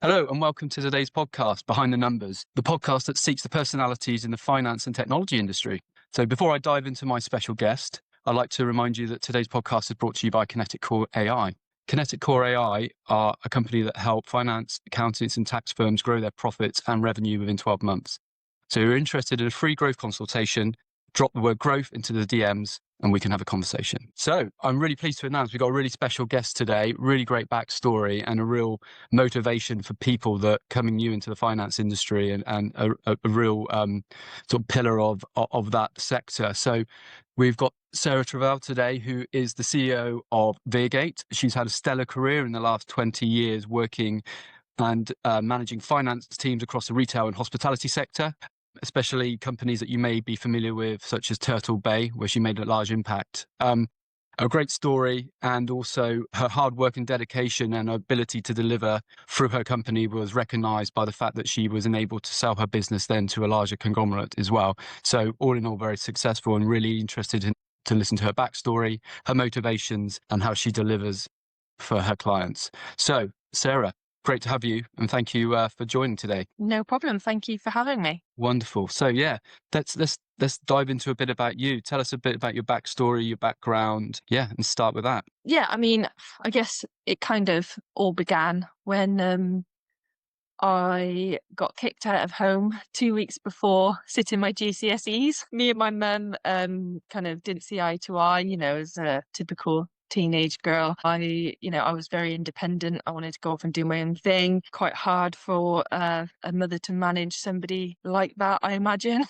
Hello and welcome to today's podcast, Behind the Numbers, the podcast that seeks the personalities in the finance and technology industry. So before I dive into my special guest, I'd like to remind you that today's podcast is brought to you by Kinetic Core AI. Kinetic Core AI are a company that help finance, accountants and tax firms grow their profits and revenue within 12 months. So if you're interested in a free growth consultation, drop the word growth into the DMs and we can have a conversation. So I'm really pleased to announce we've got a really special guest today, really great backstory and a real motivation for people that coming new into the finance industry and a real sort of pillar of that sector. So we've got Sarah Travell today, who is the CEO of Virgate. She's had a stellar career in the last 20 years working and managing finance teams across the retail and hospitality sector, especially companies that you may be familiar with, such as Turtle Bay, where she made a large impact. A great story, and also her hard work and dedication and ability to deliver through her company was recognised by the fact that she was enabled to sell her business then to a larger conglomerate as well. So all in all, very successful, and really interested to listen to her backstory, her motivations, and how she delivers for her clients. So Sarah, great to have you, and thank you for joining today. No problem. Thank you for having me. Wonderful. So yeah, let's dive into a bit about you. Tell us a bit about your backstory, your background, and start with that. Yeah, I guess it kind of all began when I got kicked out of home 2 weeks before sitting my GCSEs. Me and my mum kind of didn't see eye to eye, as a typical teenage girl. I was very independent. I wanted to go off and do my own thing. Quite hard for a mother to manage somebody like that, I imagine.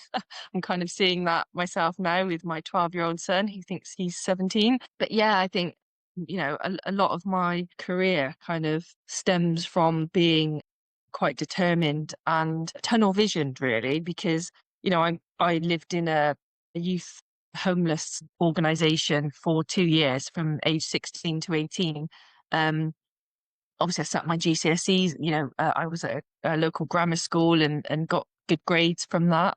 I'm kind of seeing that myself now with my 12-year-old son. He thinks he's 17. But yeah, I think, a lot of my career kind of stems from being quite determined and tunnel visioned, really, because I lived in a youth homeless organisation for 2 years from age 16 to 18. Obviously I sat my GCSEs. I was at a local grammar school and got good grades from that.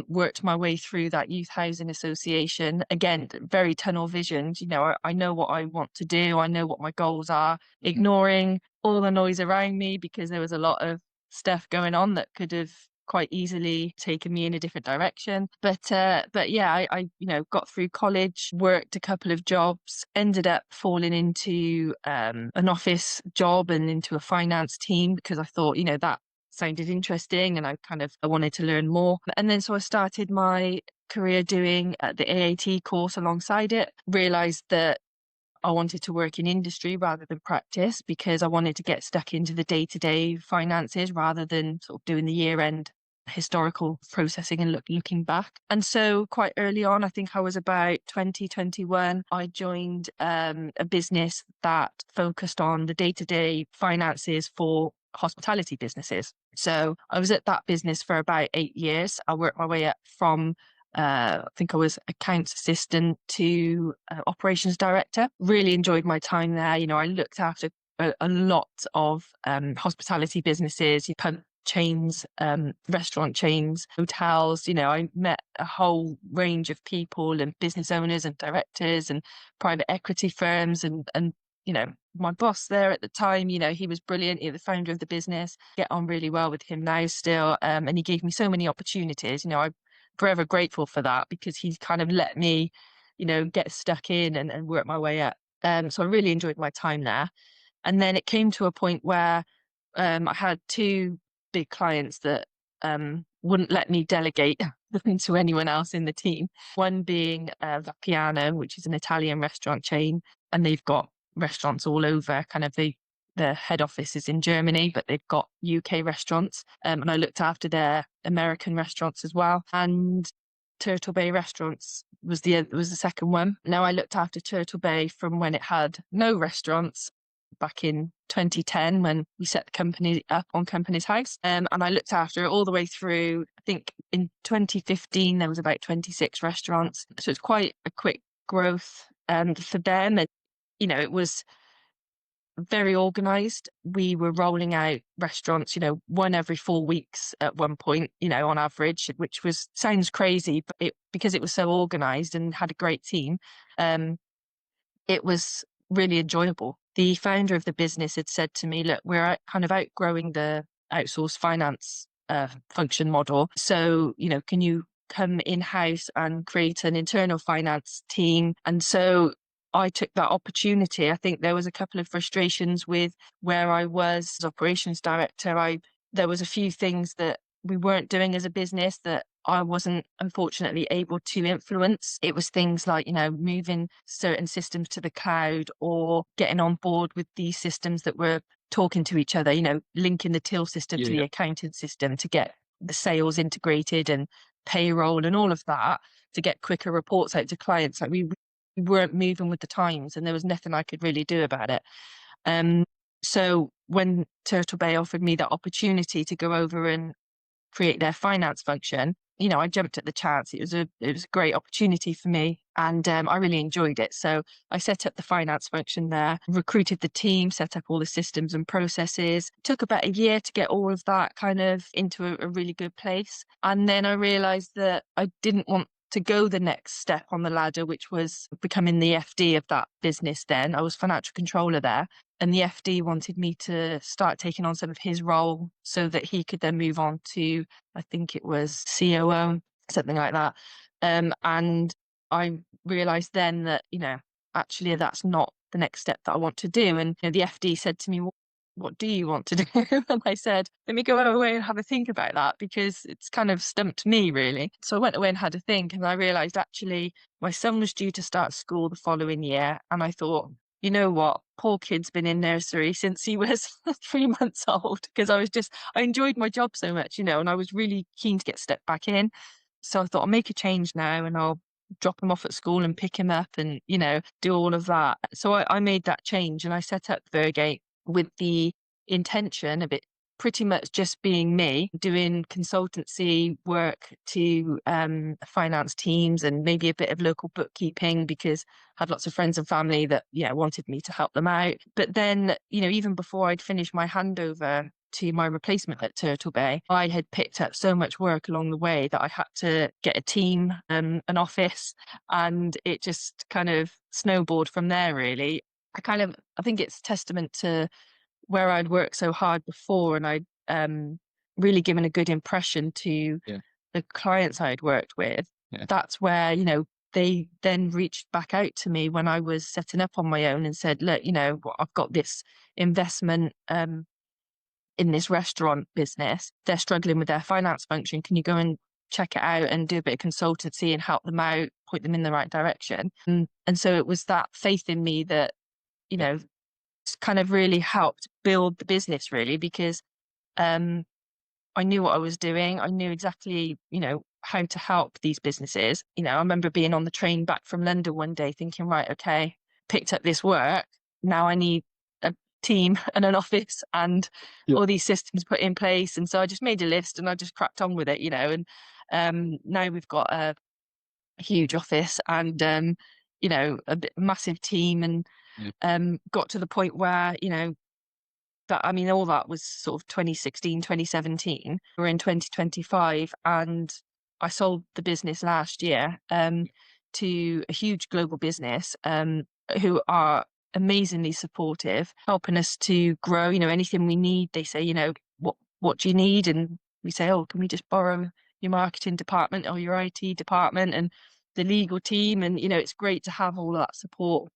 Worked my way through that youth housing association. Again, very tunnel visioned. I know what I want to do. I know what my goals are, ignoring all the noise around me because there was a lot of stuff going on that could have quite easily taken me in a different direction. But yeah, I got through college, worked a couple of jobs, ended up falling into an office job and into a finance team because I thought, that sounded interesting and I wanted to learn more. And then so I started my career doing the AAT course alongside it, realised that I wanted to work in industry rather than practice because I wanted to get stuck into the day-to-day finances rather than sort of doing the year-end historical processing and looking back. And so quite early on, I think I was about 2021, I joined a business that focused on the day-to-day finances for hospitality businesses. So I was at that business for about 8 years. I worked my way up from I think I was accounts assistant to operations director. Really enjoyed my time there. I looked after a lot of hospitality businesses, pub chains, restaurant chains, hotels. I met a whole range of people and business owners and directors and private equity firms and my boss there at the time, he was brilliant. He was the founder of the business. Get on really well with him now still. And he gave me so many opportunities. I'm forever grateful for that because he kind of let me, get stuck in and work my way up. So I really enjoyed my time there. And then it came to a point where I had two big clients that wouldn't let me delegate them to anyone else in the team. One being Vapiano, which is an Italian restaurant chain, and they've got restaurants all over. The head office is in Germany, but they've got UK restaurants. And I looked after their American restaurants as well. And Turtle Bay Restaurants was the second one. Now I looked after Turtle Bay from when it had no restaurants back in 2010 when we set the company up on Companies House. And I looked after it all the way through. I think in 2015 there was about 26 restaurants. So it's quite a quick growth for them. And it was very organised. We were rolling out restaurants, one every 4 weeks at one point, on average, which sounds crazy, but because it was so organised and had a great team, it was really enjoyable. the founder of the business had said to me, look, we're kind of outgrowing the outsourced finance function model. So, can you come in-house and create an internal finance team? And so I took that opportunity. I think there was a couple of frustrations with where I was as operations director. There was a few things that we weren't doing as a business that I wasn't unfortunately able to influence. It was things like, moving certain systems to the cloud or getting on board with these systems that were talking to each other, linking the till system to the accounting system to get the sales integrated and payroll and all of that to get quicker reports out to clients. Like we weren't moving with the times and there was nothing I could really do about it. So when Turtle Bay offered me that opportunity to go over and create their finance function, I jumped at the chance. It was a great opportunity for me, and I really enjoyed it. So I set up the finance function there, recruited the team, set up all the systems and processes. It took about a year to get all of that kind of into a really good place. And then I realized that I didn't want to go the next step on the ladder, which was becoming the FD of that business. Then I was financial controller there. And the FD wanted me to start taking on some of his role so that he could then move on to, I think it was COO, something like that. And I realized then that, actually that's not the next step that I want to do. And the FD said to me, well, what do you want to do? And I said, let me go away and have a think about that because it's kind of stumped me really. So I went away and had a think, and I realized actually my son was due to start school the following year. And I thought, you know what, poor kid's been in nursery since he was 3 months old, because I enjoyed my job so much, and I was really keen to get stepped back in. So I thought I'll make a change now and I'll drop him off at school and pick him up and, do all of that. So I made that change and I set up Virgate with the intention of it pretty much just being me doing consultancy work to finance teams and maybe a bit of local bookkeeping, because I had lots of friends and family that wanted me to help them out. But then even before I'd finished my handover to my replacement at Turtle Bay, I had picked up so much work along the way that I had to get a team, an office, and it just kind of snowballed from there really. I think it's testament to where I'd worked so hard before, and I'd really given a good impression to the clients I'd worked with. That's where, they then reached back out to me when I was setting up on my own and said, look, I've got this investment in this restaurant business. They're struggling with their finance function. Can you go and check it out and do a bit of consultancy and help them out, point them in the right direction? And so it was that faith in me that, kind of really helped build the business really, because I knew what I was doing. I knew exactly, how to help these businesses. I remember being on the train back from London one day thinking, right, okay, picked up this work. Now I need a team and an office and all these systems put in place. And so I just made a list and I just cracked on with it, and now we've got a huge office and, massive team, and got to the point where, all that was sort of 2016, 2017. We're in 2025 and I sold the business last year to a huge global business who are amazingly supportive, helping us to grow. Anything we need, they say, what do you need? And we say, oh, can we just borrow your marketing department or your IT department and the legal team? And, it's great to have all that support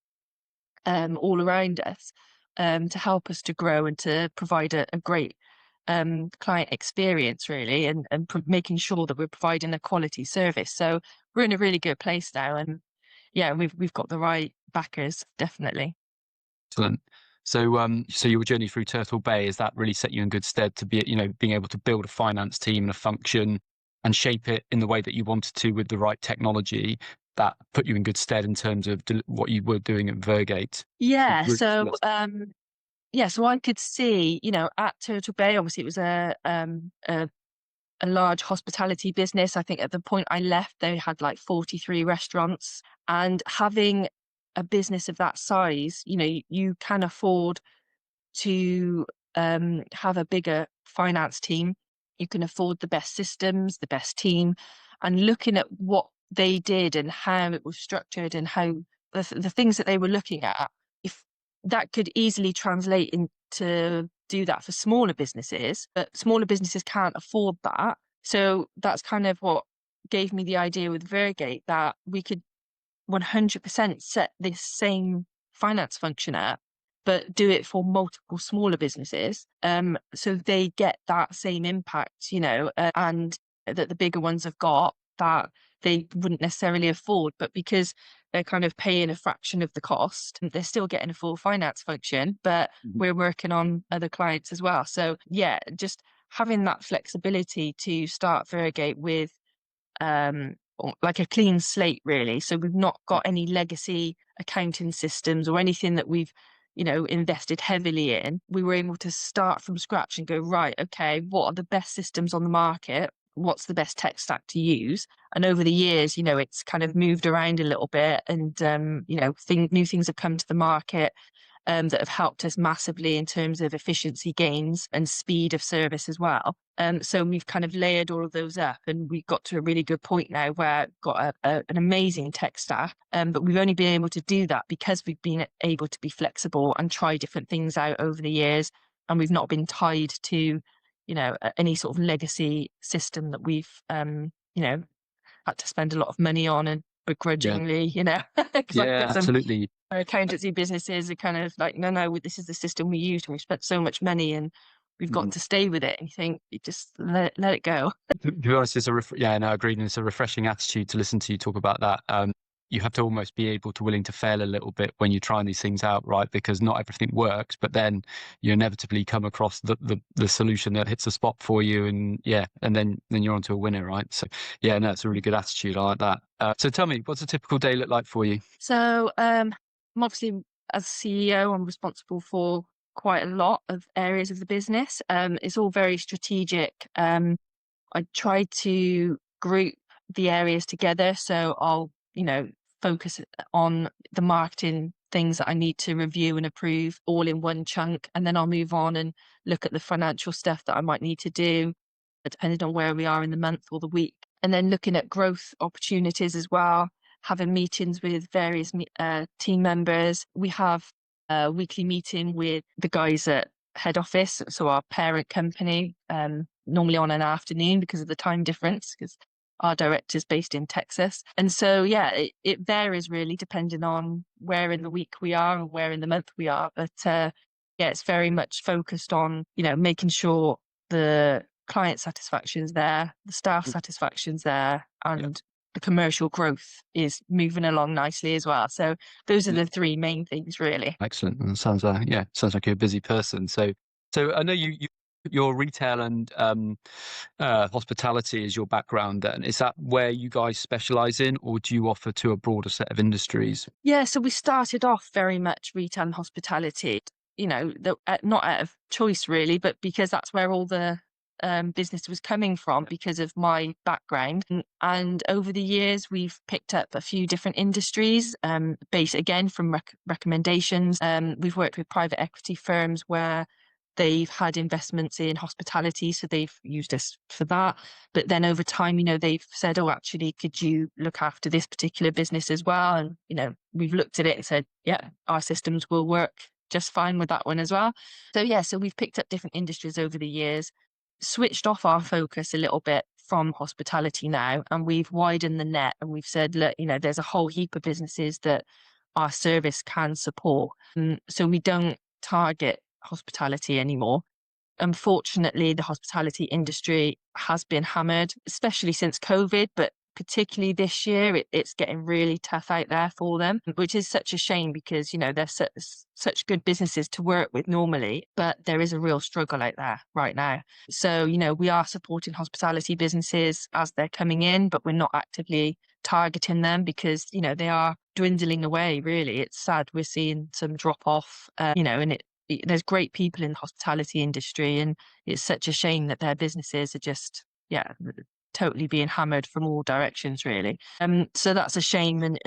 all around us to help us to grow and to provide a great client experience really, and making sure that we're providing a quality service. So we're in a really good place now, and we've got the right backers, definitely. Excellent. So your journey through Turtle Bay, has that really set you in good stead to be, being able to build a finance team and a function and shape it in the way that you wanted to with the right technology? That put you in good stead in terms of what you were doing at Virgate? Yeah. So I could see, at Turtle Bay, obviously it was a large hospitality business. I think at the point I left, they had like 43 restaurants, and having a business of that size, you can afford to have a bigger finance team. You can afford the best systems, the best team, and looking at what they did and how it was structured and how the things that they were looking at. that could easily translate into do that for smaller businesses, but smaller businesses can't afford that. So that's kind of what gave me the idea with Virgate, that we could 100% set this same finance function up, but do it for multiple smaller businesses. So they get that same impact, and that the bigger ones have got that they wouldn't necessarily afford, but because they're kind of paying a fraction of the cost, they're still getting a full finance function, but we're working on other clients as well. So yeah, just having that flexibility to start Virgate with like a clean slate, really. So we've not got any legacy accounting systems or anything that we've, invested heavily in. We were able to start from scratch and go, right, okay, what are the best systems on the market? What's the best tech stack to use? And over the years, it's kind of moved around a little bit, and new things have come to the market that have helped us massively in terms of efficiency gains and speed of service as well. So we've kind of layered all of those up, and we've got to a really good point now where we've got an amazing tech stack. But we've only been able to do that because we've been able to be flexible and try different things out over the years. And we've not been tied to, any sort of legacy system that we've, had to spend a lot of money on and begrudgingly, because I've got some absolutely. accountancy businesses are kind of like, no, this is the system we used and we spent so much money and we've got to stay with it. And you think, you just let it go. To be honest, I agree. And it's a refreshing attitude to listen to you talk about that. You have to almost be able to willing to fail a little bit when you're trying these things out, right? Because not everything works, but then you inevitably come across the solution that hits a spot for you, and then you're onto a winner, right? So it's a really good attitude. I like that. So tell me, what's a typical day look like for you? So I'm obviously, as CEO, I'm responsible for quite a lot of areas of the business. It's all very strategic. I try to group the areas together. So I'll, focus on the marketing things that I need to review and approve all in one chunk. And then I'll move on and look at the financial stuff that I might need to do, depending on where we are in the month or the week. And then looking at growth opportunities as well, having meetings with various team members. We have a weekly meeting with the guys at head office, so our parent company, normally on an afternoon because of the time difference, because our director's based in Texas. And so, it varies really depending on where in the week we are and where in the month we are. But it's very much focused on, making sure the client satisfaction's there, the staff satisfaction's there, and the commercial growth is moving along nicely as well. So those are the three main things, really. Excellent. And sounds like you're a busy person. So I know your retail and hospitality is your background. Then is that where you guys specialize in, or do you offer to a broader set of industries? Yeah, so we started off very much retail and hospitality. Not out of choice really, but because that's where all the business was coming from because of my background. And over the years, we've picked up a few different industries, based again from recommendations. We've worked with private equity firms where they've had investments in hospitality, so they've used us for that. But then over time, they've said, oh, actually, could you look after this particular business as well? And, we've looked at it and said, yeah, our systems will work just fine with that one as well. So we've picked up different industries over the years, switched off our focus a little bit from hospitality now, and we've widened the net, and we've said, look, there's a whole heap of businesses that our service can support. So we don't target hospitality anymore. Unfortunately, the hospitality industry has been hammered, especially since COVID, but particularly this year, it's getting really tough out there for them, which is such a shame because, they're such good businesses to work with normally, but there is a real struggle out there right now. So, we are supporting hospitality businesses as they're coming in, but we're not actively targeting them because, they are dwindling away, really. It's sad. We're seeing some drop off, and there's great people in the hospitality industry, and it's such a shame that their businesses are just, totally being hammered from all directions, really. So that's a shame, and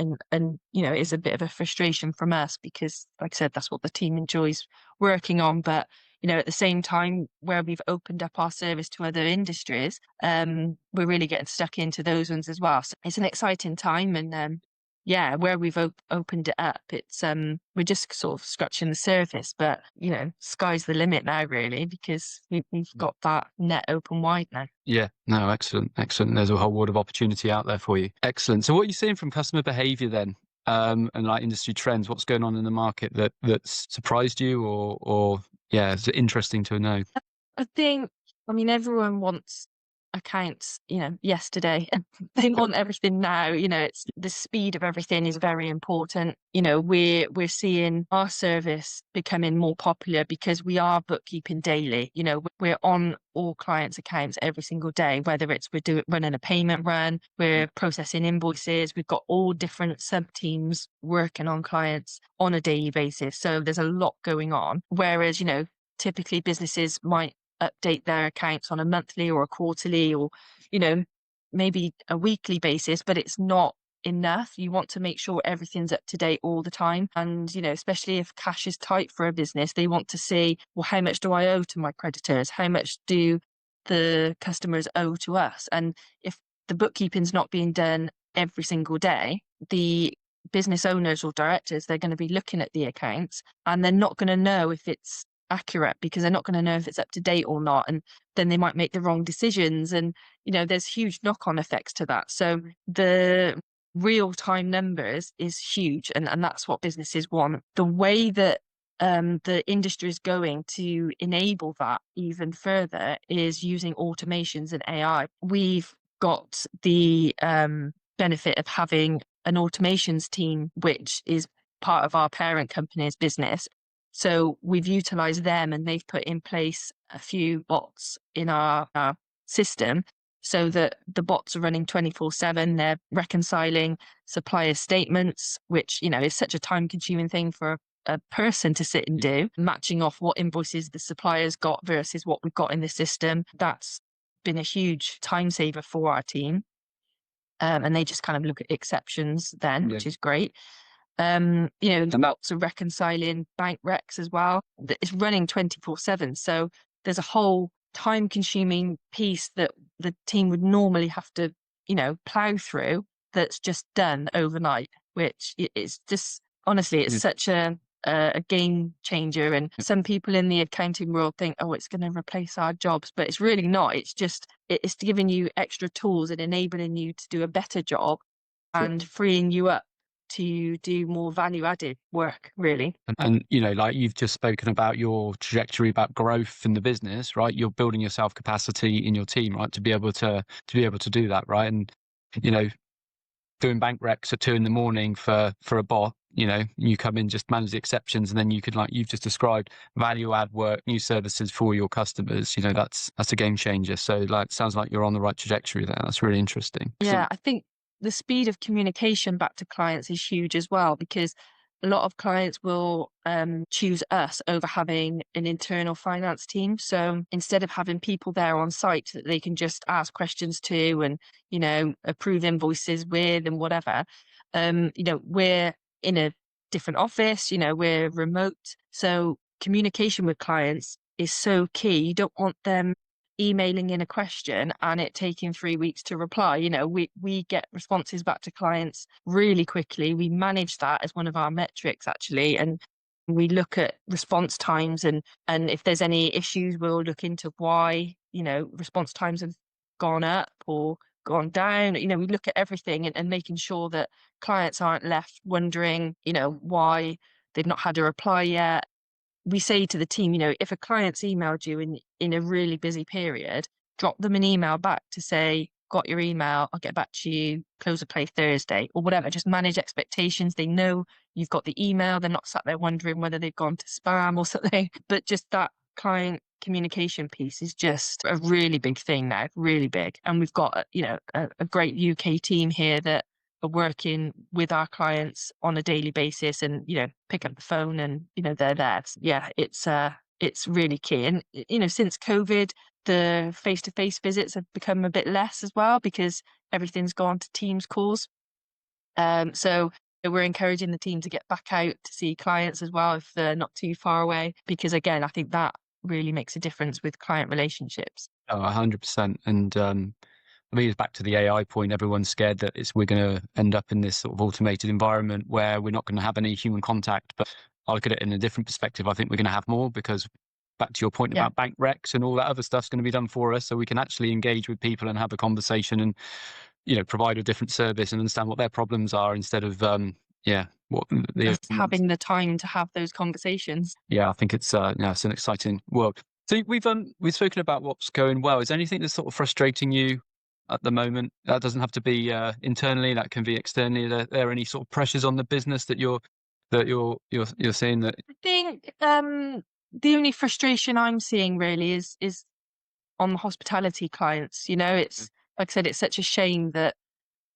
it's a bit of a frustration from us because, like I said, that's what the team enjoys working on. But at the same time, where we've opened up our service to other industries, we're really getting stuck into those ones as well. So it's an exciting time, and yeah, where we've opened it up, it's we're just sort of scratching the surface, but sky's the limit now, really, because we've got that net open wide now. Yeah, no, excellent, excellent. There's a whole world of opportunity out there for you. Excellent. So what are you seeing from customer behavior then? And like industry trends, what's going on in the market that's surprised you or yeah, it's interesting to know. I think, I mean, everyone wants accounts, yesterday. They want everything now. It's the speed of everything is very important. We're seeing our service becoming more popular because we are bookkeeping daily. We're on all clients' accounts every single day, whether it's running a payment run, we're processing invoices. We've got all different sub teams working on clients on a daily basis. So there's a lot going on. Whereas, typically businesses might update their accounts on a monthly or a quarterly or, maybe a weekly basis, but it's not enough. You want to make sure everything's up to date all the time. And, especially if cash is tight for a business, they want to see, well, how much do I owe to my creditors? How much do the customers owe to us? And if the bookkeeping's not being done every single day, the business owners or directors, they're going to be looking at the accounts and they're not going to know if it's accurate because they're not going to know if it's up to date or not, and then they might make the wrong decisions, and there's huge knock-on effects to that. So the real-time numbers is huge, and that's what businesses want. The way that the industry is going to enable that even further is using automations and AI. We've got the benefit of having an automations team which is part of our parent company's business. So we've utilized them and they've put in place a few bots in our system so that the bots are running 24/7. They're reconciling supplier statements, which, is such a time consuming thing for a person to sit and do, matching off what invoices the suppliers got versus what we've got in the system. That's been a huge time saver for our team. And they just kind of look at exceptions then, which is great. The bots are reconciling bank recs as well. It's running 24/7. So there's a whole time consuming piece that the team would normally have to, plow through that's just done overnight, which is just, honestly, it's such a game changer. And some people in the accounting world think, oh, it's going to replace our jobs, but it's really not. It's just, it's giving you extra tools and enabling you to do a better job and freeing you up to do more value added work, really. And like you've just spoken about your trajectory about growth in the business, right? You're building yourself capacity in your team, right, to be able to do that, right? And doing bank recs at 2 a.m. for a bot, you come in, just manage the exceptions, and then you could, like you've just described, value add work, new services for your customers. That's a game changer. So sounds like you're on the right trajectory there. That's really interesting. Yeah, I think the speed of communication back to clients is huge as well, because a lot of clients will choose us over having an internal finance team. So instead of having people there on site that they can just ask questions to and, approve invoices with and whatever, we're in a different office, we're remote. So communication with clients is so key. You don't want them emailing in a question and it taking 3 weeks to reply. We get responses back to clients really quickly. We manage that as one of our metrics, actually, and we look at response times, and if there's any issues, we'll look into why response times have gone up or gone down. We look at everything and making sure that clients aren't left wondering why they've not had a reply yet. We say to the team, if a client's emailed you in a really busy period, drop them an email back to say, got your email, I'll get back to you, close of play Thursday or whatever. Just manage expectations. They know you've got the email. They're not sat there wondering whether they've gone to spam or something. But just that client communication piece is just a really big thing now, really big. And we've got, a great UK team here that are working with our clients on a daily basis and, pick up the phone and, they're there. Yeah, it's really key. And, since COVID, the face-to-face visits have become a bit less as well because everything's gone to Teams calls. So we're encouraging the team to get back out to see clients as well if they're not too far away, because again, I think that really makes a difference with client relationships. Oh, 100%. And I mean, it's back to the AI point. Everyone's scared that we're going to end up in this sort of automated environment where we're not going to have any human contact. But I look at it in a different perspective. I think we're going to have more, because back to your point about bank recs and all that other stuff's going to be done for us. So we can actually engage with people and have a conversation and, provide a different service and understand what their problems are, instead of, just having the time to have those conversations. Yeah, I think it's it's an exciting world. So we've spoken about what's going well. Is there anything that's sort of frustrating you at the moment? That doesn't have to be internally. That can be externally. Are there any sort of pressures on the business that you're seeing? That I think the only frustration I'm seeing really is on the hospitality clients. It's like I said, it's such a shame that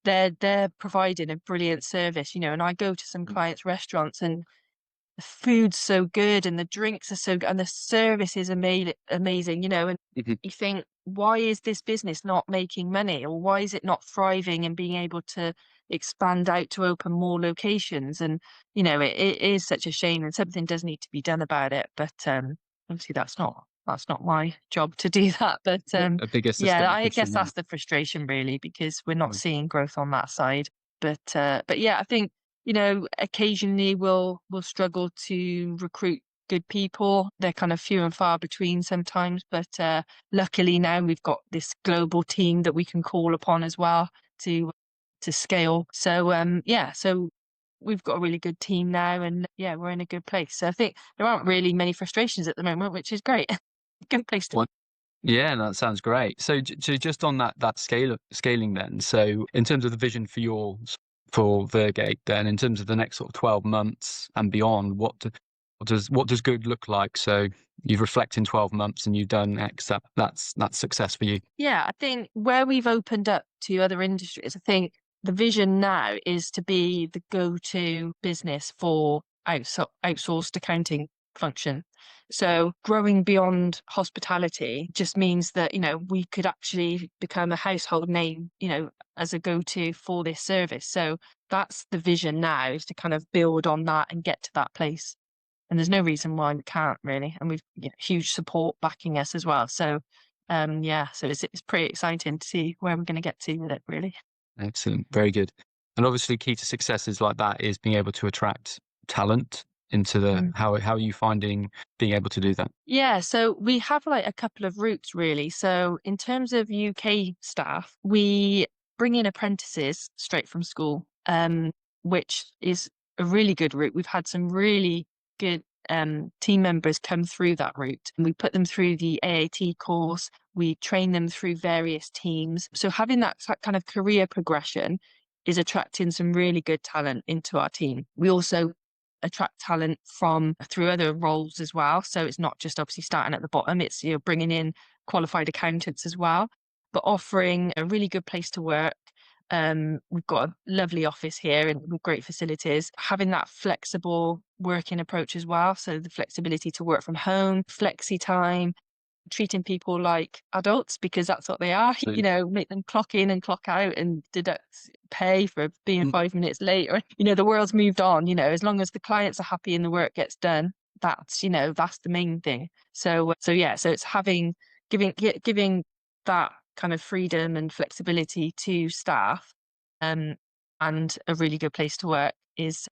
they're providing a brilliant service. And I go to some clients' restaurants and the food's so good and the drinks are so good and the service is amazing, and you think, why is this business not making money, or why is it not thriving and being able to expand out to open more locations? And, it is such a shame, and something does need to be done about it. But obviously that's not my job to do that. But a bigger I guess that's the frustration really, because we're not seeing growth on that side. But yeah, I think, occasionally we'll struggle to recruit good people. They're kind of few and far between sometimes, but luckily now we've got this global team that we can call upon as well to scale. So so we've got a really good team now, and we're in a good place. So I think there aren't really many frustrations at the moment, which is great. Good place to. Yeah, that sounds great. So just on that scaling then. So in terms of the vision for Virgate, then in terms of the next sort of 12 months and beyond, what does good look like? So you've reflected in 12 months and you've done X. That's success for you. Yeah, I think where we've opened up to other industries, I think the vision now is to be the go-to business for outsourced accounting function. So growing beyond hospitality just means that, we could actually become a household name, as a go-to for this service. So that's the vision now, is to kind of build on that and get to that place. And there's no reason why we can't really. And we've huge support backing us as well. So so it's pretty exciting to see where we're going to get to with it, really. Excellent. Very good. And obviously key to successes like that is being able to attract talent into the how are you finding being able to do that? Yeah, so we have like a couple of routes really. So in terms of UK staff, we bring in apprentices straight from school, which is a really good route. We've had some really good team members come through that route, and we put them through the AAT course. We train them through various teams. So having that kind of career progression is attracting some really good talent into our team. We also attract talent through other roles as well. So it's not just obviously starting at the bottom, it's bringing in qualified accountants as well, but offering a really good place to work. We've got a lovely office here and with great facilities, having that flexible working approach as well. So the flexibility to work from home, flexi time, treating people like adults, because that's what they are. Make them clock in and clock out and deduct pay for being 5 minutes late, or the world's moved on. As long as the clients are happy and the work gets done, that's that's the main thing. So it's giving that kind of freedom and flexibility to staff, and a really good place to work is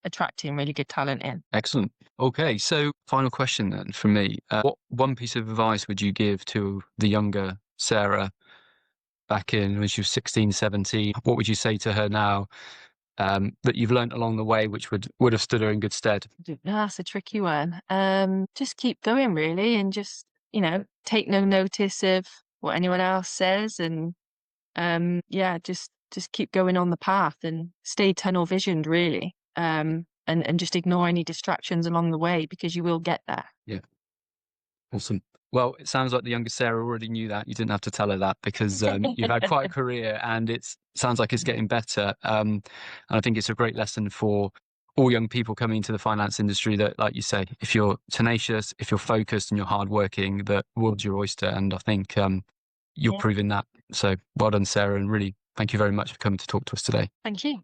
attracting really good talent in. Excellent. Okay, so final question then from me. What one piece of advice would you give to the younger Sarah back when she was 16, 17? What would you say to her now that you've learnt along the way, which would have stood her in good stead? That's a tricky one. Just keep going really, and just, take no notice of what anyone else says, and just keep going on the path and stay tunnel visioned really. And just ignore any distractions along the way, because you will get there. Yeah. Awesome. Well, it sounds like the younger Sarah already knew that. You didn't have to tell her that, because you've had quite a career and it sounds like it's getting better. And I think it's a great lesson for all young people coming into the finance industry that, like you say, if you're tenacious, if you're focused and you're hardworking, the world's your oyster. And I think you're proving that. So well done, Sarah. And really, thank you very much for coming to talk to us today. Thank you.